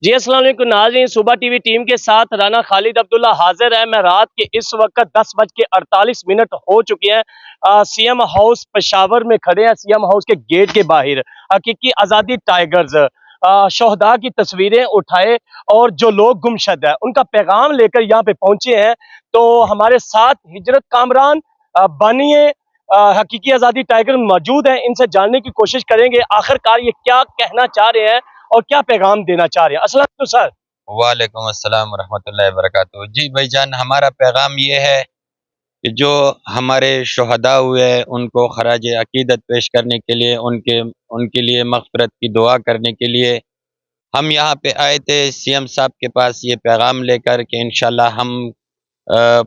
جی السلام علیکم ناظرین، صبح ٹی وی ٹیم کے ساتھ رانا خالد عبداللہ حاضر ہے۔ میں رات کے اس وقت 10:48 ہو چکے ہیں، سی ایم ہاؤس پشاور میں کھڑے ہیں، سی ایم ہاؤس کے گیٹ کے باہر حقیقی آزادی ٹائیگرز شہداء کی تصویریں اٹھائے اور جو لوگ گمشد ہیں ان کا پیغام لے کر یہاں پہ پہنچے ہیں۔ تو ہمارے ساتھ ہجرت کامران بانیے حقیقی آزادی ٹائیگر موجود ہیں، ان سے جاننے کی کوشش کریں گے آخر کار یہ کیا کہنا چاہ رہے ہیں اور کیا پیغام دینا چاہ رہے ہیں۔ السلام علیکم سر۔ وعلیکم السلام ورحمۃ اللہ وبرکاتہ۔ جی بھائی جان، ہمارا پیغام یہ ہے کہ جو ہمارے شہداء ہوئے ہیں ان کو خراج عقیدت پیش کرنے کے لیے، ان کے لیے مغفرت کی دعا کرنے کے لیے ہم یہاں پہ آئے تھے سی ایم صاحب کے پاس یہ پیغام لے کر کہ انشاءاللہ ہم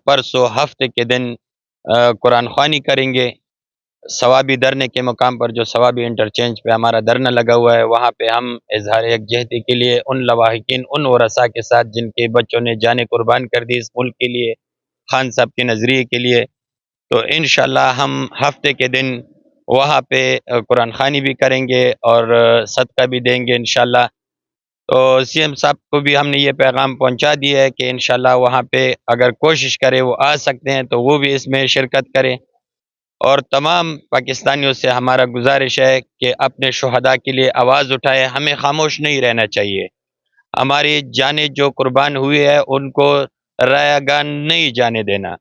پرسوں ہفتے کے دن قرآن خوانی کریں گے۔ ثوابی دھرنے کے مقام پر جو ثوابی انٹرچینج پہ ہمارا دھرنا لگا ہوا ہے، وہاں پہ ہم اظہار یکجہتی کے لیے ان لواحقین، ان ورثاء کے ساتھ جن کے بچوں نے جانیں قربان کر دی اس ملک کے لیے، خان صاحب کے نظریے کے لیے، تو انشاءاللہ ہم ہفتے کے دن وہاں پہ قرآن خوانی بھی کریں گے اور صدقہ بھی دیں گے انشاءاللہ۔ تو سی ایم صاحب کو بھی ہم نے یہ پیغام پہنچا دیا ہے کہ انشاءاللہ وہاں پہ اگر کوشش کرے وہ آ سکتے ہیں تو وہ بھی اس میں شرکت کریں، اور تمام پاکستانیوں سے ہمارا گزارش ہے کہ اپنے شہداء کے لیے آواز اٹھائے، ہمیں خاموش نہیں رہنا چاہیے۔ ہماری جانیں جو قربان ہوئی ہے ان کو رائے گان نہیں جانے دینا،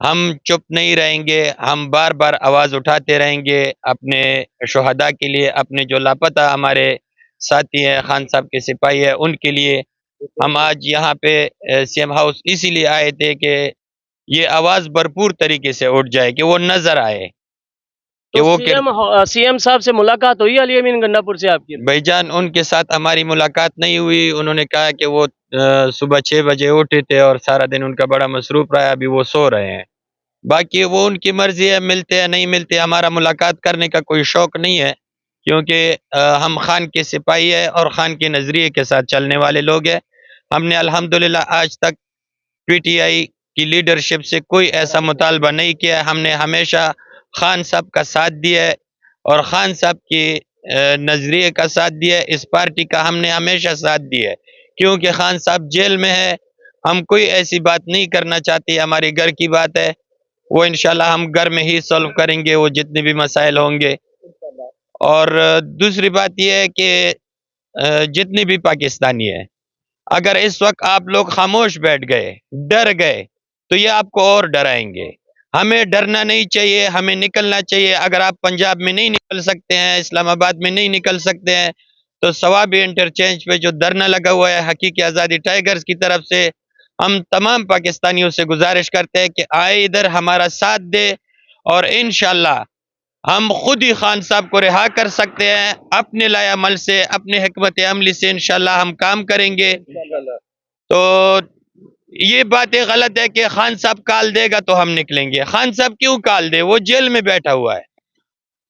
ہم چپ نہیں رہیں گے، ہم بار بار آواز اٹھاتے رہیں گے اپنے شہداء کے لیے، اپنے جو لاپتہ ہمارے ساتھی ہیں، خان صاحب کے سپاہی ہیں، ان کے لیے۔ ہم آج یہاں پہ سی ایم ہاؤس اسی لیے آئے تھے کہ یہ آواز بھرپور طریقے سے اٹھ جائے، کہ وہ نظر آئے کہ تو وہ سی ایم صاحب سے ملاقات ہوئی علی امین گنڈا پور سے آپ کی؟ بھائی جان ان کے ساتھ ہماری ملاقات نہیں ہوئی، انہوں نے کہا کہ وہ صبح 6 بجے اٹھے تھے اور سارا دن ان کا بڑا مصروف رہا ہے، ابھی وہ سو رہے ہیں۔ باقی وہ ان کی مرضی ہے، ملتے ہیں نہیں ملتے، ہمارا ملاقات کرنے کا کوئی شوق نہیں ہے، کیونکہ ہم خان کے سپاہی ہیں اور خان کے نظریے کے ساتھ چلنے والے لوگ ہیں۔ ہم نے الحمدللہ آج تک پی ٹی آئی کی لیڈرشپ سے کوئی ایسا مطالبہ نہیں کیا ہے، ہم نے ہمیشہ خان صاحب کا ساتھ دیا ہے اور خان صاحب کے نظریے کا ساتھ دیا ہے، اس پارٹی کا ہم نے ہمیشہ ساتھ دیا ہے، کیونکہ خان صاحب جیل میں ہے، ہم کوئی ایسی بات نہیں کرنا چاہتے، ہمارے گھر کی بات ہے، وہ انشاءاللہ ہم گھر میں ہی سولو کریں گے وہ جتنے بھی مسائل ہوں گے۔ اور دوسری بات یہ ہے کہ جتنے بھی پاکستانی ہیں، اگر اس وقت آپ لوگ خاموش بیٹھ گئے، ڈر گئے، تو یہ آپ کو اور ڈرائیں گے۔ ہمیں ڈرنا نہیں چاہیے، ہمیں نکلنا چاہیے۔ اگر آپ پنجاب میں نہیں نکل سکتے ہیں، اسلام آباد میں نہیں نکل سکتے ہیں، تو ثوابی انٹرچینج پہ جو دھرنا لگا ہوا ہے حقیقی آزادی ٹائیگرز کی طرف سے، ہم تمام پاکستانیوں سے گزارش کرتے ہیں کہ آئے ادھر ہمارا ساتھ دے، اور انشاءاللہ ہم خود ہی خان صاحب کو رہا کر سکتے ہیں، اپنے لائے عمل سے، اپنے حکمت عملی سے انشاءاللہ ہم کام کریں گے۔ تو یہ باتیں غلط ہے کہ خان صاحب کال دے گا تو ہم نکلیں گے۔ خان صاحب کیوں کال دے؟ وہ جیل میں بیٹھا ہوا ہے۔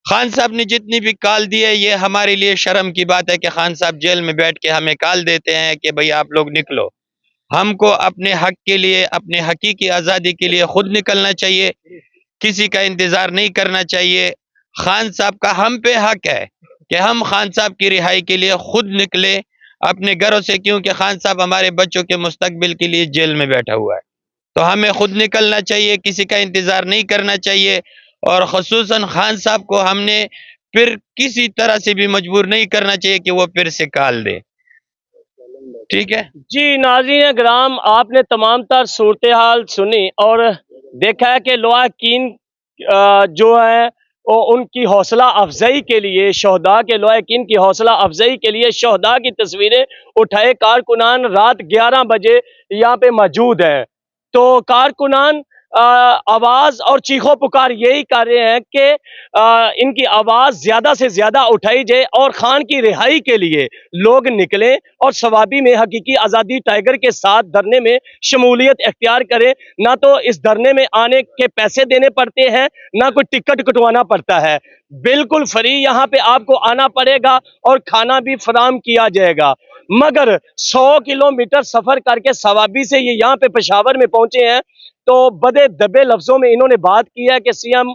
خان صاحب نے جتنی بھی کال دی ہے، یہ ہمارے لیے شرم کی بات ہے کہ خان صاحب جیل میں بیٹھ کے ہمیں کال دیتے ہیں کہ بھئی آپ لوگ نکلو۔ ہم کو اپنے حق کے لیے، اپنے حقیقی آزادی کے لیے خود نکلنا چاہیے، کسی کا انتظار نہیں کرنا چاہیے۔ خان صاحب کا ہم پہ حق ہے کہ ہم خان صاحب کی رہائی کے لیے خود نکلے اپنے گھروں سے، کیونکہ خان صاحب ہمارے بچوں کے مستقبل کے لیے جیل میں بیٹھا ہوا ہے۔ تو ہمیں خود نکلنا چاہیے، کسی کا انتظار نہیں کرنا چاہیے، اور خصوصاً خان صاحب کو ہم نے پھر کسی طرح سے بھی مجبور نہیں کرنا چاہیے کہ وہ پھر سے کال دے۔ ٹھیک ہے جی ناظرین گرام، آپ نے تمام تر صورتحال سنی اور دیکھا ہے کہ لواحقین جو ہے ان کی حوصلہ افزائی کے لیے، شہداء کے لواحقین کی حوصلہ افزائی کے لیے شہداء کی تصویریں اٹھائے کارکنان رات 11 بجے یہاں پہ موجود ہیں۔ تو کارکنان آواز اور چیخو پکار یہی کر رہے ہیں کہ ان کی آواز زیادہ سے زیادہ اٹھائی جائے اور خان کی رہائی کے لیے لوگ نکلیں اور ثوابی میں حقیقی آزادی ٹائیگر کے ساتھ دھرنے میں شمولیت اختیار کریں۔ نہ تو اس دھرنے میں آنے کے پیسے دینے پڑتے ہیں، نہ کوئی ٹکٹ کٹوانا پڑتا ہے، بالکل فری یہاں پہ آپ کو آنا پڑے گا اور کھانا بھی فراہم کیا جائے گا۔ مگر 100 کلومیٹر سفر کر کے ثوابی سے یہ یہاں پہ پشاور میں پہنچے ہیں، تو بدے دبے لفظوں میں انہوں نے بات کی ہے کہ سی ایم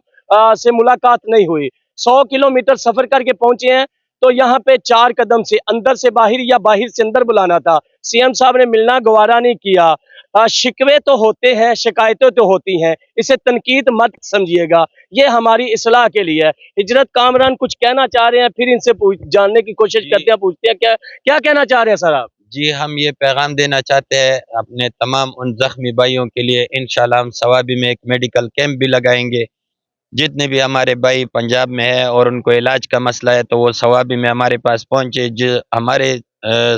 سے ملاقات نہیں ہوئی۔ 100 کلومیٹر سفر کر کے پہنچے ہیں، تو یہاں پہ 4 قدم سے اندر سے باہر یا باہر سے اندر بلانا تھا. سی ایم صاحب نے ملنا گوارا نہیں کیا. شکوے تو ہوتے ہیں, شکایتیں تو ہوتی ہیں, اسے تنقید مت سمجھیے گا, یہ ہماری اصلاح کے لیے ہے. ہجرت کامران کچھ کہنا چاہ رہے ہیں, پھر ان سے جاننے کی کوشش کرتے ہیں, پوچھتے ہیں کیا کہنا چاہ رہے ہیں سر آپ؟ جی ہم یہ پیغام دینا چاہتے ہیں اپنے تمام ان زخمی بھائیوں کے لیے. انشاءاللہ ہم ثوابی میں ایک میڈیکل کیمپ بھی لگائیں گے. جتنے بھی ہمارے بھائی پنجاب میں ہے اور ان کو علاج کا مسئلہ ہے تو وہ ثوابی میں ہمارے پاس پہنچے. جو ہمارے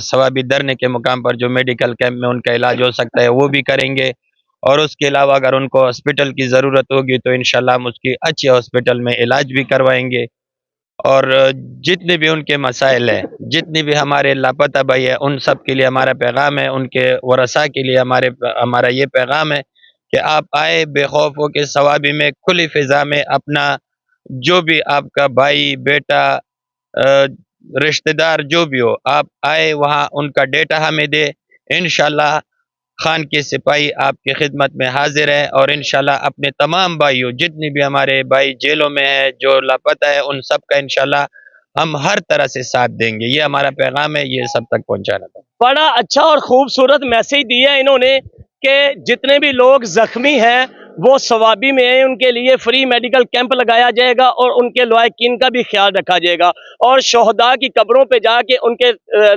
ثوابی دھرنے کے مقام پر جو میڈیکل کیمپ میں ان کا علاج ہو سکتا ہے وہ بھی کریں گے. اور اس کے علاوہ اگر ان کو ہاسپٹل کی ضرورت ہوگی تو انشاءاللہ ہم اس کی اچھے ہاسپٹل میں علاج بھی کروائیں گے. اور جتنے بھی ان کے مسائل ہیں, جتنے بھی ہمارے لاپتہ بھائی ہیں, ان سب کے لیے ہمارا پیغام ہے. ان کے ورثاء کے لیے ہمارا یہ پیغام ہے کہ آپ آئے بے خوف ہو کے ثوابی میں کھلی فضا میں اپنا جو بھی آپ کا بھائی بیٹا رشتہ دار جو بھی ہو, آپ آئے وہاں ان کا ڈیٹا ہمیں دے. انشاءاللہ خان کے سپاہی آپ کی خدمت میں حاضر ہے. اور انشاءاللہ اپنے تمام بھائیوں, جتنی بھی ہمارے بھائی جیلوں میں ہیں جو لاپتہ ہے, ان سب کا انشاءاللہ ہم ہر طرح سے ساتھ دیں گے. یہ ہمارا پیغام ہے, یہ سب تک پہنچانا تھا. بڑا اچھا اور خوبصورت میسج دیا ہے انہوں نے کہ جتنے بھی لوگ زخمی ہیں وہ ثوابی میں ہیں, ان کے لیے فری میڈیکل کیمپ لگایا جائے گا اور ان کے لواحقین کا بھی خیال رکھا جائے گا, اور شہداء کی قبروں پہ جا کے ان کے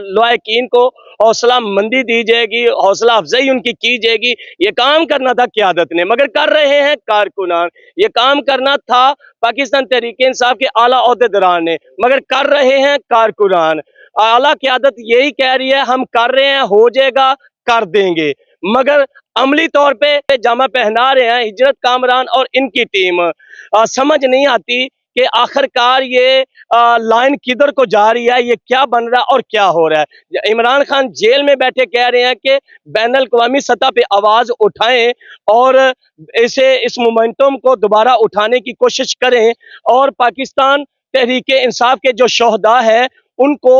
لواحقین کو حوصلہ مندی دی جائے گی, حوصلہ افزائی ان کی جائے گی. یہ کام کرنا تھا قیادت نے, مگر کر رہے ہیں کارکنان. یہ کام کرنا تھا پاکستان تحریک انصاف کے اعلیٰ عہدیداران نے, مگر کر رہے ہیں کارکنان. اعلیٰ قیادت یہی کہہ رہی ہے ہم کر رہے ہیں, ہو جائے گا, کر دیں گے, مگر عملی طور پہ جامہ پہنا رہے ہیں ہجرت کامران اور ان کی ٹیم. سمجھ نہیں آتی کہ آخرکار یہ لائن کدھر کو جا رہی ہے, یہ کیا بن رہا ہے اور کیا ہو رہا ہے. عمران خان جیل میں بیٹھے کہہ رہے ہیں کہ بین الاقوامی سطح پہ آواز اٹھائیں اور اس مومنٹم کو دوبارہ اٹھانے کی کوشش کریں, اور پاکستان تحریک انصاف کے جو شہداء ہیں ان کو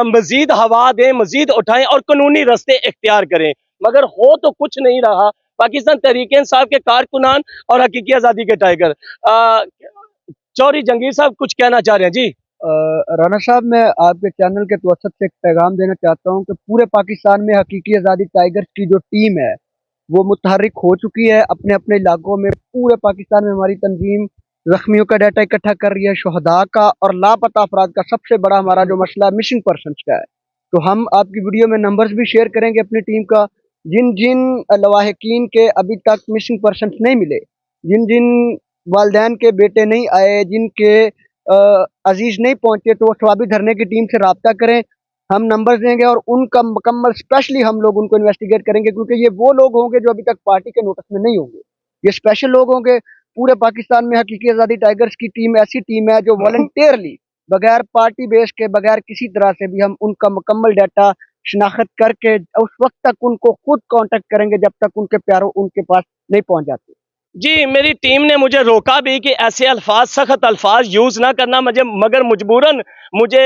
مزید ہوا دیں, مزید اٹھائیں اور قانونی راستے اختیار کریں. مگر ہو تو کچھ نہیں رہا. پاکستان تحریک انصاف کے کارکنان اور حقیقی آزادی کے ٹائیگر چوری جنگیر صاحب کچھ کہنا چاہ رہے ہیں. جی رانا صاحب, میں آپ کے چینل کے توسط سے ایک پیغام دینا چاہتا ہوں کہ پورے پاکستان میں حقیقی آزادی ٹائیگرز کی جو ٹیم ہے وہ متحرک ہو چکی ہے اپنے اپنے علاقوں میں. پورے پاکستان میں ہماری تنظیم زخمیوں کا ڈیٹا اکٹھا کر رہی ہے, شہداء کا اور لاپتہ افراد کا. سب سے بڑا ہمارا جو مسئلہ مسنگ پرسنس کا ہے, تو ہم آپ کی ویڈیو میں نمبرز بھی شیئر کریں گے اپنی ٹیم کا. جن جن لواحقین کے ابھی تک مسنگ پرسنس نہیں ملے, جن جن والدین کے بیٹے نہیں آئے, جن کے عزیز نہیں پہنچے, تو وہ ثوابی دھرنے کی ٹیم سے رابطہ کریں. ہم نمبر دیں گے اور ان کا مکمل اسپیشلی ہم لوگ ان کو انویسٹیگیٹ کریں گے, کیونکہ یہ وہ لوگ ہوں گے جو ابھی تک پارٹی کے نوٹس میں نہیں ہوں گے. یہ اسپیشل لوگ ہوں گے. پورے پاکستان میں حقیقی آزادی ٹائیگرز کی ٹیم ایسی ٹیم ہے جو والنٹیئرلی بغیر پارٹی بیس کے, بغیر کسی طرح سے بھی, ہم ان کا مکمل ڈیٹا شناخت کر کے اس وقت تک ان کو خود کانٹیکٹ کریں گے جب تک ان کے پیاروں ان کے پاس نہیں پہنچ جاتے. جی میری ٹیم نے مجھے روکا بھی کہ ایسے الفاظ, سخت الفاظ یوز نہ کرنا, مگر مجبوراً مجھے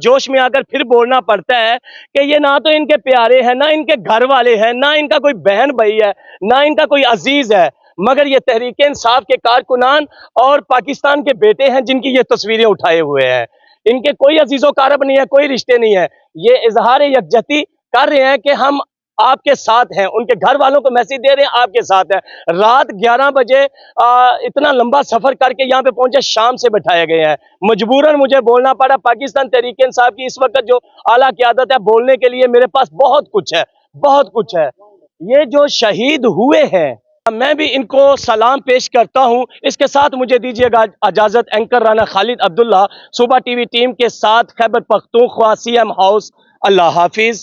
جوش میں آ کر پھر بولنا پڑتا ہے کہ یہ نہ تو ان کے پیارے ہیں, نہ ان کے گھر والے ہیں, نہ ان کا کوئی بہن بھائی ہے, نہ ان کا کوئی عزیز ہے, مگر یہ تحریک انصاف کے کارکنان اور پاکستان کے بیٹے ہیں جن کی یہ تصویریں اٹھائے ہوئے ہیں. ان کے کوئی عزیز و قارب نہیں ہے, کوئی رشتے نہیں ہے. یہ اظہار یکجہتی کر رہے ہیں کہ ہم آپ کے ساتھ ہیں, ان کے گھر والوں کو میسج دے رہے ہیں آپ کے ساتھ ہیں. رات 11 بجے اتنا لمبا سفر کر کے یہاں پہ پہنچے, شام سے بٹھائے گئے ہیں. مجبوراً مجھے بولنا پڑا. پاکستان تحریک انصاف کی اس وقت جو اعلیٰ قیادت ہے, بولنے کے لیے میرے پاس بہت کچھ ہے, بہت کچھ ہے. یہ جو شہید ہوئے ہیں میں بھی ان کو سلام پیش کرتا ہوں. اس کے ساتھ مجھے دیجیے گا اجازت. اینکر رانا خالد عبداللہ, صوبہ ٹی وی ٹیم کے ساتھ, Khyber Pakhtunkhwa, C M house. اللہ حافظ.